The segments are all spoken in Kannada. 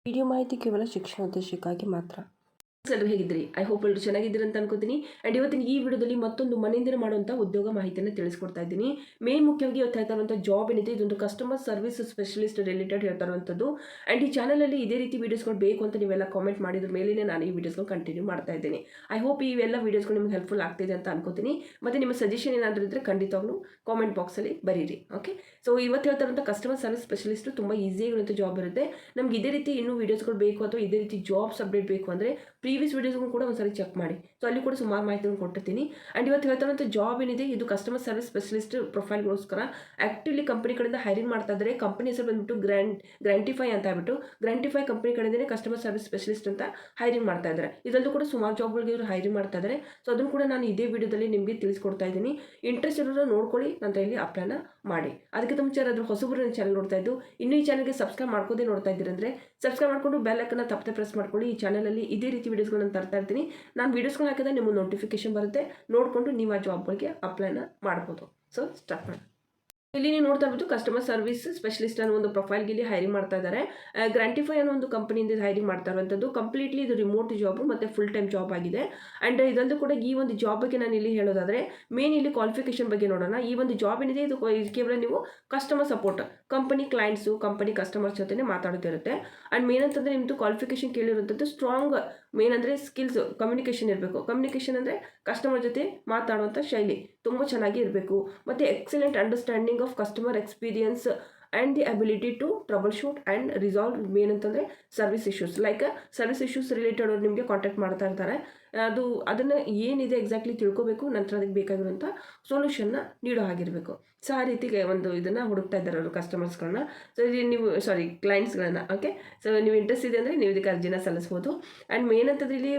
ವಿಡಿಯೋ ಮಾಹಿತಿ ಕೇವಲ ಶಿಕ್ಷಣ ಉದ್ದೇಶಕ್ಕಾಗಿ ಮಾತ್ರ. ಎಲ್ಲರೂ ಹೇಗಿದ್ದೀರಿ? ಐ ಹೋಪ್ ಎಲ್ಲರೂ ಚೆನ್ನಾಗಿದ್ದೀರಿ ಅಂತ ಅನ್ಕೋತೀನಿ. ಆ್ಯಂಡ್ ಇವತ್ತಿನ ಈ ವಿಡಿಯೋದಲ್ಲಿ ಮತ್ತೊಂದು ಮನೆಯಿಂದಲೇ ಮಾಡುವಂಥ ಉದ್ಯೋಗ ಮಾಹಿತಿಯನ್ನು ತಿಳಿಸ್ಕೊಡ್ತಾ ಇದ್ದೀನಿ. ಮೇನ್ ಮುಖ್ಯವಾಗಿ ಇವತ್ತು ಹೇಳ್ತಾ ಇರುವಂಥ ಜಾಬ್ ಏನಿದೆ ಇದೊಂದು ಕಸ್ಟಮರ್ ಸರ್ವಿಸ್ ಸ್ಪೆಷಲಿಸ್ಟ್ ರಿಲೇಟೆಡ್ ಹೇಳ್ತಾ ಇರುವಂಥದ್ದು. ಆ್ಯಂಡ್ ಈ ಚಾನಲಲ್ಲಿ ಇದೇ ರೀತಿ ವೀಡಿಯೋಸ್ಗಳು ಬೇಕು ಅಂತ ನೀವೆಲ್ಲ ಕಾಮೆಂಟ್ ಮಾಡಿದ್ರ ಮೇಲೆ ನಾನು ಈ ವೀಡಿಯೋಸ್ಗಳು ಕಂಟಿನ್ಯೂ ಮಾಡ್ತಾ ಇದ್ದೀನಿ. ಐ ಹೋಪ್ ಇವೆಲ್ಲ ವೀಡಿಯೋಸ್ಗಳು ನಿಮ್ಗೆ ಹೆಲ್ಪ್ಫುಲ್ ಆಗ್ತಿದೆ ಅಂತ ಅನ್ಕೋತೀನಿ. ಮತ್ತು ನಿಮ್ಮ ಸಜೆಷನ್ ಏನಾದರೂ ಇದ್ದರೆ ಖಂಡಿತವಾಗ್ಲೂ ಕಾಮೆಂಟ್ ಬಾಕ್ಸಲ್ಲಿ ಬರೀರಿ. ಓಕೆ, ಸೊ ಇವತ್ತು ಹೇಳ್ತಾ ಇರುವಂಥ ಕಸ್ಟಮರ್ ಸರ್ವಿಸ್ ಸ್ಪೆಷಲಿಸ್ಟು ತುಂಬ ಈಸಿಯಾಗಿರುವಂಥ ಜಾಬ್ ಇರುತ್ತೆ. ನಮ್ಗೆ ಇದೇ ರೀತಿ ಇನ್ನೂ ವೀಡಿಯೋಸ್ಗಳು ಬೇಕು ಅಥವಾ ಇದೇ ರೀತಿ ಜಾಬ್ಸ್ ಅಪ್ಡೇಟ್ ಬೇಕು ಅಂದರೆ ಪ್ರೀವಿಯಸ್ ವೀಡಿಯೋಸ್ಗೂ ಕೂಡ ಒಂದ್ಸರಿ ಚೆಕ್ ಮಾಡಿ. ಸೊ ಅಲ್ಲಿ ಕೂಡ ಸುಮಾರು ಮಾಹಿತಿಯನ್ನು ಕೊಟ್ಟಿರ್ತೀನಿ. ಆ್ಯಂಡ್ ಇವತ್ತು ಹೇಳ್ತಾರಂಥ ಜಾಬ್ ಏನಿದೆ ಇದು ಕಸ್ಟಮರ್ ಸರ್ವಿಸ್ ಸ್ಪೆಷಲಿಸ್ಟ್ ಪ್ರೊಫೈಲ್ಗೋಸ್ಕರ ಆ್ಯಕ್ಟಿವ್ಲಿ ಕಂಪನಿ ಕಡೆಯಿಂದ ಹೈರಿಂಗ್ ಮಾಡ್ತಾ ಇದ್ದಾರೆ. ಕಂಪನಿ ಹೆಸರು ಬಂದುಬಿಟ್ಟು ಗ್ರ್ಯಾಂಟಿಫೈ ಅಂತ ಹೇಳ್ಬಿಟ್ಟು ಗ್ರ್ಯಾಂಟಿಫೈ ಕಂಪನಿ ಕಡೆಯಿಂದಲೇ ಕಸ್ಟಮರ್ ಸರ್ವಿಸ್ ಸ್ಪೆಷಲಿಸ್ಟ್ ಅಂತ ಹೈರಿಂಗ್ ಮಾಡ್ತಾ ಇದ್ದಾರೆ. ಇದರಲ್ಲೂ ಕೂಡ ಸುಮಾರು ಜಾಬ್ಗಳಿಗೆ ಇವರು ಹೈರಿಂಗ್ ಮಾಡ್ತಾ ಇದ್ದಾರೆ. ಸೊ ಅದನ್ನು ಕೂಡ ನಾನು ಇದೇ ವಿಡಿಯೋದಲ್ಲಿ ನಿಮಗೆ ತಿಳಿಸ್ಕೊಡ್ತಾ ಇದ್ದೀನಿ. ಇಂಟ್ರೆಸ್ಟ್ ಇರೋರು ನೋಡ್ಕೊಳ್ಳಿ, ನಂತರ ಇಲ್ಲಿ ಅಪ್ಲೈನ ಮಾಡಿ. ಅದಕ್ಕೆ ಮುಂಚೆ ಯಾರಾದರೂ ಹೊಸಬರು ನನ್ನ ಚಾನಲ್ ನೋಡ್ತಾ ಇದ್ದು ಇನ್ನೂ ಈ ಚಾನಲ್ಗೆ ಸಬ್ಸ್ಕ್ರೈಬ್ ಮಾಡ್ಕೋದೇ ನೋಡ್ತಾ ಇದ್ದೀರಂದರೆ ಸಬ್ಸ್ಕ್ರೈಬ್ ಮಾಡಿಕೊಂಡು ಬೆಲ್ ಐಕನ್ನ ತಪ್ಪದೆ ಪ್ರೆಸ್ ಮಾಡ್ಕೊಳ್ಳಿ. ಈ ಚಾನಲಲ್ಲಿ ಇದೇ ರೀತಿ ವೀಡಿಯೋಸ್ಗಳನ್ನ ತರ್ತಾ ಇರ್ತೀನಿ. ನಾನು ವೀಡಿಯೋಸ್ಗಳು ಹಾಕಿದ್ರೆ ನಿಮಗೆ ನೋಟಿಫಿಕೇಶನ್ ಬರುತ್ತೆ, ನೋಡಿಕೊಂಡು ನೀವು ಆ ಜಾಬ್ಗಳಿಗೆ ಅಪ್ಲೈನ ಮಾಡ್ಬೋದು. ಸೊ ಸ್ಟಾರ್ಟ್ ಮಾಡಿ. ಇಲ್ಲಿ ನೀವು ನೋಡ್ತಾ ಇರ್ಬೋದು ಕಸ್ಟಮರ್ ಸರ್ವಿಸ್ ಸ್ಪೆಷಲಿಸ್ಟ್ ಅನ್ನೋ ಒಂದು ಪ್ರೊಫೈಲ್ಗೆ ಇಲ್ಲಿ ಹೈರಿಂಗ್ ಮಾಡ್ತಾ ಇದ್ದಾರೆ. ಗ್ರ್ಯಾಂಟಿಫೈ ಅನ್ನೋ ಒಂದು ಕಂಪನಿಯಿಂದ ಹೈರಿಂಗ್ ಮಾಡ್ತಾ ಇರುವಂಥದ್ದು. ಕಂಪ್ಲೀಟ್ಲಿ ಇದು ರಿಮೋಟ್ ಜಾಬ್ ಮತ್ತು ಫುಲ್ ಟೈಮ್ ಜಾಬ್ ಆಗಿದೆ. ಆ್ಯಂಡ್ ಇದೊಂದು ಕೂಡ ಈ ಒಂದು ಜಾಬ್ ಬಗ್ಗೆ ನಾನು ಇಲ್ಲಿ ಹೇಳೋದಾದರೆ ಮೇನ್ ಇಲ್ಲಿ ಕ್ವಾಲಿಫಿಕೇಶನ್ ಬಗ್ಗೆ ನೋಡೋಣ. ಈ ಒಂದು ಜಾಬ್ ಏನಿದೆ ಇದು ಕೇವಲ ನೀವು customer support company clients company customers ಜೊತೆ ಮಾತಾಡ್ತಿರುತ್ತೆ. ಆ್ಯಂಡ್ ಮೇನ್ ಅಂತಂದರೆ ನಿಮ್ಮದು ಕ್ವಾಲಿಫಿಕೇಶನ್ ಕೇಳಿರುವಂಥದ್ದು ಸ್ಟ್ರಾಂಗ್ ಮೇನ್ ಅಂದರೆ ಸ್ಕಿಲ್ಸ್ ಕಮ್ಯುನಿಕೇಷನ್ ಇರಬೇಕು. ಕಮ್ಯುನಿಕೇಷನ್ ಅಂದರೆ ಕಸ್ಟಮರ್ ಜೊತೆ ಮಾತಾಡುವಂಥ ಶೈಲಿ ತುಂಬ ಚೆನ್ನಾಗಿ ಇರಬೇಕು. ಮತ್ತು excellent understanding of customer experience and the ability to troubleshoot and resolve main ಅಂತಂದರೆ service issues like service issues related ಅವ್ರು ನಿಮಗೆ ಕಾಂಟ್ಯಾಕ್ಟ್ ಮಾಡ್ತಾ ಇರ್ತಾರೆ. ಅದನ್ನು ಏನಿದೆ ಎಕ್ಸಾಕ್ಟ್ಲಿ ತಿಳ್ಕೊಬೇಕು, ನಂತರ ಅದಕ್ಕೆ ಬೇಕಾಗಿರುವಂಥ ಸೊಲ್ಯೂಷನ್ನ ನೀಡೋ ಹಾಗಿರಬೇಕು. ಸೊ ಆ ರೀತಿಗೆ ಒಂದು ಇದನ್ನು ಹುಡುಕ್ತಾ ಇದ್ದಾರೆ ಅವರು ಕಸ್ಟಮರ್ಸ್ಗಳನ್ನ. ಸೊ ಇದು ನೀವು ಕ್ಲೈಂಟ್ಸ್ಗಳನ್ನ. ಓಕೆ, ಸೊ ನೀವು ಇಂಟ್ರೆಸ್ಟ್ ಇದೆ ಅಂದರೆ ನೀವು ಇದಕ್ಕೆ ಅರ್ಜಿನ ಸಲ್ಲಿಸ್ಬೋದು. ಆ್ಯಂಡ್ ಮೇನ್ ಅಂತಂದ್ರೆ ಇಲ್ಲಿ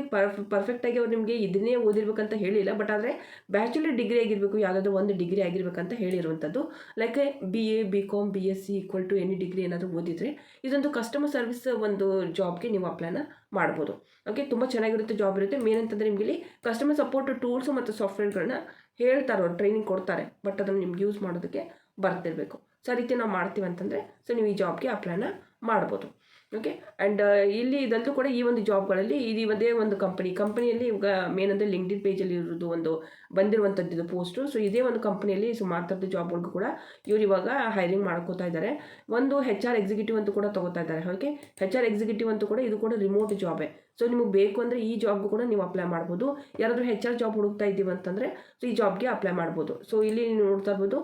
ಪರ್ಫೆಕ್ಟಾಗಿ ಅವ್ರು ನಿಮಗೆ ಇದನ್ನೇ ಓದಿರ್ಬೇಕಂತ ಹೇಳಿಲ್ಲ, ಬಟ್ ಆದರೆ ಬ್ಯಾಚುಲರ್ ಡಿಗ್ರಿ ಆಗಿರಬೇಕು, ಯಾವುದಾದ್ರೂ ಒಂದು ಡಿಗ್ರಿ ಆಗಿರ್ಬೇಕಂತ ಹೇಳಿರುವಂಥದ್ದು. Like BA BCom BSc equal to any degree ಏನಾದರೂ ಓದಿದರೆ ಇದೊಂದು ಕಸ್ಟಮರ್ ಸರ್ವಿಸ್ ಒಂದು ಜಾಬ್ಗೆ ನೀವು ಅಪ್ಲೈನ ಮಾಡ್ಬೋದು. ಓಕೆ, ತುಂಬ ಚೆನ್ನಾಗಿರುತ್ತೆ ಜಾಬ್ ಇರುತ್ತೆ. ಮೇನ್ ಅಂತಂದರೆ ನಿಮಗೆ ಇಲ್ಲಿ ಕಸ್ಟಮರ್ ಸಪೋರ್ಟ್ ಟೂಲ್ಸು ಮತ್ತು ಸಾಫ್ಟ್ವೇರ್ಗಳನ್ನ ಹೇಳ್ತಾರೆ, ಅವ್ರು ಟ್ರೈನಿಂಗ್ ಕೊಡ್ತಾರೆ, ಬಟ್ ಅದನ್ನು ನಿಮ್ಗೆ ಯೂಸ್ ಮಾಡೋದಕ್ಕೆ ಬರ್ತಿರಬೇಕು. ಸೊ ಆ ರೀತಿ ನಾವು ಮಾಡ್ತೀವಿ ಅಂತಂದರೆ ಸೊ ನೀವು ಈ ಜಾಬ್ಗೆ ಅಪ್ಲೈನ ಮಾಡ್ಬೋದು. ಓಕೆ, ಆ್ಯಂಡ್ ಇಲ್ಲಿ ಇದಂತೂ ಕೂಡ ಈ ಒಂದು ಜಾಬ್ಗಳಲ್ಲಿ ಇದು ಒಂದೇ ಒಂದು ಕಂಪನಿಯಲ್ಲಿ ಇವಾಗ ಮೇನ್ ಅಂದರೆ ಲಿಂಕ್ಡ್ಇನ್ ಪೇಜಲ್ಲಿ ಇರೋದು ಒಂದು ಬಂದಿರುವಂಥದ್ದು ಇದು ಪೋಸ್ಟು. ಸೊ ಇದೇ ಒಂದು ಕಂಪನಿಯಲ್ಲಿ ಸುಮಾರು ಥರದ ಜಾಬ್ಗಳಿಗೂ ಕೂಡ ಇವ್ರು ಇವಾಗ ಹೈರಿಂಗ್ ಮಾಡ್ಕೋತಾ ಇದ್ದಾರೆ. ಒಂದು HR ಎಕ್ಸಿಕ್ಯೂಟಿವ್ ಅಂತೂ ಕೂಡ ತೊಗೋತಾ ಇದ್ದಾರೆ. ಓಕೆ, HR ಎಕ್ಸಿಕ್ಯೂಟಿವ್ ಅಂತೂ ಕೂಡ ಇದು ಕೂಡ ರಿಮೋಟ್ ಜಾಬೇ. ಸೊ ನಿಮಗೆ ಬೇಕು ಅಂದರೆ ಈ ಜಾಬ್ಗೂ ಕೂಡ ನೀವು ಅಪ್ಲೈ ಮಾಡ್ಬೋದು. ಯಾರಾದರೂ HR ಜಾಬ್ ಹುಡುಕ್ತಾ ಇದ್ದೀವಿ ಅಂತಂದರೆ ಸೊ ಈ ಜಾಬ್ಗೆ ಅಪ್ಲೈ ಮಾಡ್ಬೋದು. ಸೊ ಇಲ್ಲಿ ನೀವು ನೋಡ್ತಾ ಇರ್ಬೋದು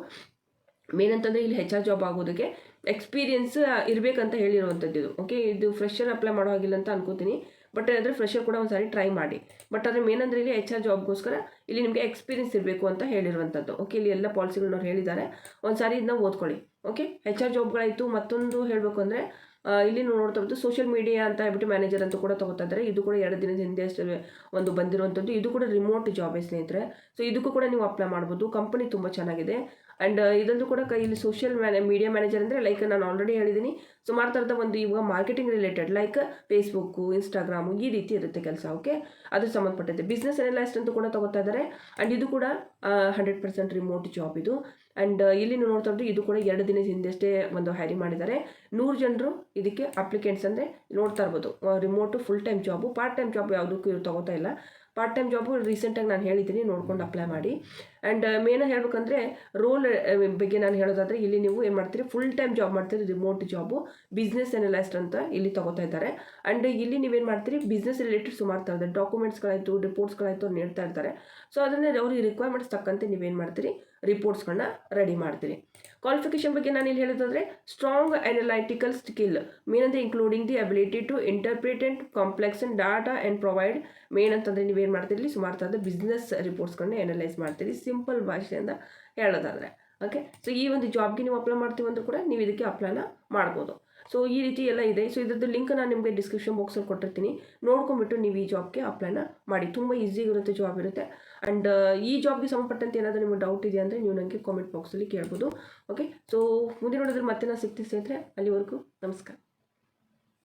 ಮೇನ್ ಅಂತಂದರೆ ಇಲ್ಲಿ HR ಜಾಬ್ ಆಗೋದಕ್ಕೆ ಎಕ್ಸ್ಪೀರಿಯನ್ಸ್ ಇರಬೇಕಂತ ಹೇಳಿರುವಂಥದ್ದು ಇದು. ಓಕೆ, ಇದು ಫ್ರೆಶರ್ ಅಪ್ಲೈ ಮಾಡೋ ಹಾಗಿಲ್ಲ ಅಂತ ಅನ್ಕೋತೀನಿ, ಬಟ್ ಆದರೆ ಫ್ರೆಶರ್ ಕೂಡ ಒಂದು ಸಾರಿ ಟ್ರೈ ಮಾಡಿ. ಬಟ್ ಆದರೆ ಮೇನ್ ಅಂದರೆ ಇಲ್ಲಿ HR ಜಾಬ್ಗೋಸ್ಕರ ಇಲ್ಲಿ ನಿಮಗೆ ಎಕ್ಸ್ಪೀರಿಯನ್ಸ್ ಇರಬೇಕು ಅಂತ ಹೇಳಿರುವಂಥದ್ದು. ಓಕೆ, ಇಲ್ಲಿ ಎಲ್ಲ ಪಾಲಿಸಿಗಳನ್ನ ಅವ್ರು ಹೇಳಿದ್ದಾರೆ, ಒಂದು ಸಾರಿ ಇದನ್ನ ಓದ್ಕೊಳ್ಳಿ. ಓಕೆ, HR ಜಾಬ್ಗಳಾಯಿತು. ಮತ್ತೊಂದು ಹೇಳಬೇಕು ಅಂದರೆ ಇಲ್ಲಿ ನೋಡ್ತಾ ಇರೋದು ಸೋಷಿಯಲ್ ಮೀಡಿಯಾ ಅಂತ ಹೇಳ್ಬಿಟ್ಟು ಮ್ಯಾನೇಜರ್ ಅಂತೂ ಕೂಡ ತೊಗೋತಾ ಇದ್ದಾರೆ. ಇದು ಕೂಡ 2 ದಿನದ ಹಿಂದೆ ಅಷ್ಟೇ ಒಂದು ಬಂದಿರುವಂಥದ್ದು. ಇದು ಕೂಡ ರಿಮೋಟ್ ಜಾಬೇ ಸ್ನೇಹಿತರೆ. ಸೊ ಇದಕ್ಕೂ ಕೂಡ ನೀವು ಅಪ್ಲೈ ಮಾಡ್ಬೋದು. ಕಂಪನಿ ತುಂಬ ಚೆನ್ನಾಗಿದೆ. ಆ್ಯಂಡ್ ಇದೊಂದು ಕೂಡ ಇಲ್ಲಿ ಸೋಷಿಯಲ್ ಮೀಡಿಯಾ ಮ್ಯಾನೇಜರ್ ಅಂದರೆ ಲೈಕ್ ನಾನು ಆಲ್ರೆಡಿ ಹೇಳಿದ್ದೀನಿ ಸುಮಾರು ಥರದ ಒಂದು ಇವಾಗ marketing related like Facebook Instagram ಈ ರೀತಿ ಇರುತ್ತೆ ಕೆಲಸ. ಓಕೆ, ಅದು ಸಂಬಂಧಪಟ್ಟಿದೆ. ಬಿಸ್ನೆಸ್ ಅನಲೈಸ್ಟ್ ಅಂತೂ ಕೂಡ ತೊಗೋತಾ ಇದ್ದಾರೆ. ಆ್ಯಂಡ್ ಇದು ಕೂಡ 100% ರಿಮೋಟ್ ಜಾಬ್ ಇದು. ಆ್ಯಂಡ್ ಇಲ್ಲಿ ನೀವು ನೋಡ್ತಾ ಇದ್ದು ಇದು ಕೂಡ 2 ದಿನದ ಹಿಂದಷ್ಟೇ ಒಂದು ಹೈರಿಂಗ್ ಮಾಡಿದ್ದಾರೆ. 100 ಜನರು ಇದಕ್ಕೆ ಅಪ್ಲಿಕೆಂಟ್ಸ್ ಅಂದರೆ ನೋಡ್ತಾ ಇರ್ಬೋದು. Remote full time job, part time job ಯಾವುದಕ್ಕೂ ಇವ್ರು ತೊಗೋತಾ ಇಲ್ಲ. ಪಾರ್ಟ್ ಟೈಮ್ ಜಾಬು ರೀಸೆಂಟಾಗಿ ನಾನು ಹೇಳಿದ್ದೀನಿ, ನೋಡ್ಕೊಂಡು ಅಪ್ಲೈ ಮಾಡಿ. ಆ್ಯಂಡ್ ಮೇನಾಗಿ ಹೇಳ್ಬೇಕಂದ್ರೆ ರೋಲ್ ಬಗ್ಗೆ ನಾನು ಹೇಳೋದಾದರೆ ಇಲ್ಲಿ ನೀವು ಏನು ಮಾಡ್ತೀರಿ, ಫುಲ್ ಟೈಮ್ ಜಾಬ್ ಮಾಡ್ತೀರಿ, ರಿಮೋಟ್ ಜಾಬು, ಬಿಸ್ನೆಸ್ ಅನಲೈಸ್ಟ್ ಅಂತ ಇಲ್ಲಿ ತೊಗೋತಾ ಇದ್ದಾರೆ. ಆ್ಯಂಡ್ ಇಲ್ಲಿ ನೀವೇನು ಮಾಡ್ತೀರಿ, ಬಿಸ್ನೆಸ್ ರಿಲೇಟೆಡ್ ಸುಮಾರು ಥರದ ಡಾಕ್ಯುಮೆಂಟ್ಸ್ಗಳಾಯಿತು ರಿಪೋರ್ಟ್ಸ್ಗಳಾಯಿತು ಅವ್ರು ನೀಡ್ತಾ ಇರ್ತಾರೆ. ಸೊ ಅದನ್ನೇ ಅವ್ರಿಗೆ ರಿಕ್ವೈರ್ಮೆಂಟ್ಸ್ ತಕ್ಕಂತೆ ನೀವೇನು ಮಾಡ್ತೀರಿ, ರಿಪೋರ್ಟ್ಸ್ಗಳನ್ನ ರೆಡಿ ಮಾಡ್ತೀರಿ. ಕ್ವಾಲಿಫಿಕೇಷನ್ ಬಗ್ಗೆ ನಾನು ಇಲ್ಲಿ ಹೇಳೋದಾದರೆ ಸ್ಟ್ರಾಂಗ್ ಅನಲೈಟಿಕಲ್ ಸ್ಕಿಲ್ ಮೇನ್ ಅಂದರೆ including the ability to interpret and complex and data and provide. Main ಅಂತಂದರೆ ನೀವೇನು ಮಾಡ್ತೀರಿ, ಸುಮಾರು ಥರದ ಬಿಸ್ನೆಸ್ ರಿಪೋರ್ಟ್ಸ್ಗಳನ್ನ ಅನಲೈಸ್ ಮಾಡ್ತೀರಿ, ಸಿಂಪಲ್ ಭಾಷೆಯಿಂದ ಹೇಳೋದಾದರೆ. ಓಕೆ, ಸೊ ಈ ಒಂದು ಜಾಬ್ಗೆ ನೀವು ಅಪ್ಲೈ ಮಾಡ್ತೀವಿ ಅಂದರೂ ಕೂಡ ನೀವು ಇದಕ್ಕೆ ಅಪ್ಲೈನ ಮಾಡ್ಬೋದು. ಸೊ ಈ ರೀತಿ ಎಲ್ಲ ಇದೆ. ಸೊ ಇದ್ರದ್ದು ಲಿಂಕ್ ನಾನು ನಿಮಗೆ ಡಿಸ್ಕ್ರಿಪ್ಷನ್ ಬಾಕ್ಸಲ್ಲಿ ಕೊಟ್ಟಿರ್ತೀನಿ, ನೋಡ್ಕೊಂಬಿಟ್ಟು ನೀವು ಈ ಜಾಬ್ಗೆ ಅಪ್ಲೈನ ಮಾಡಿ. ತುಂಬ ಈಸಿಯಾಗಿರುತ್ತೆ ಜಾಬ್ ಇರುತ್ತೆ. ಆ್ಯಂಡ್ ಈ ಜಾಬ್ಗೆ ಸಂಬಂಧಪಟ್ಟಂತೆ ಏನಾದರೂ ನಿಮಗೆ ಡೌಟ್ ಇದೆ ಅಂದರೆ ನೀವು ನನಗೆ ಕಾಮೆಂಟ್ ಬಾಕ್ಸಲ್ಲಿ ಕೇಳ್ಬೋದು. ಓಕೆ, ಸೊ ಮುಂದಿನ ನೋಡಿದ್ರೆ ಮತ್ತೆ ನಾನು ಸಿಗ್ತೀನಿ ಸ್ನೇಹಿತರೆ. ಅಲ್ಲಿವರೆಗೂ ನಮಸ್ಕಾರ.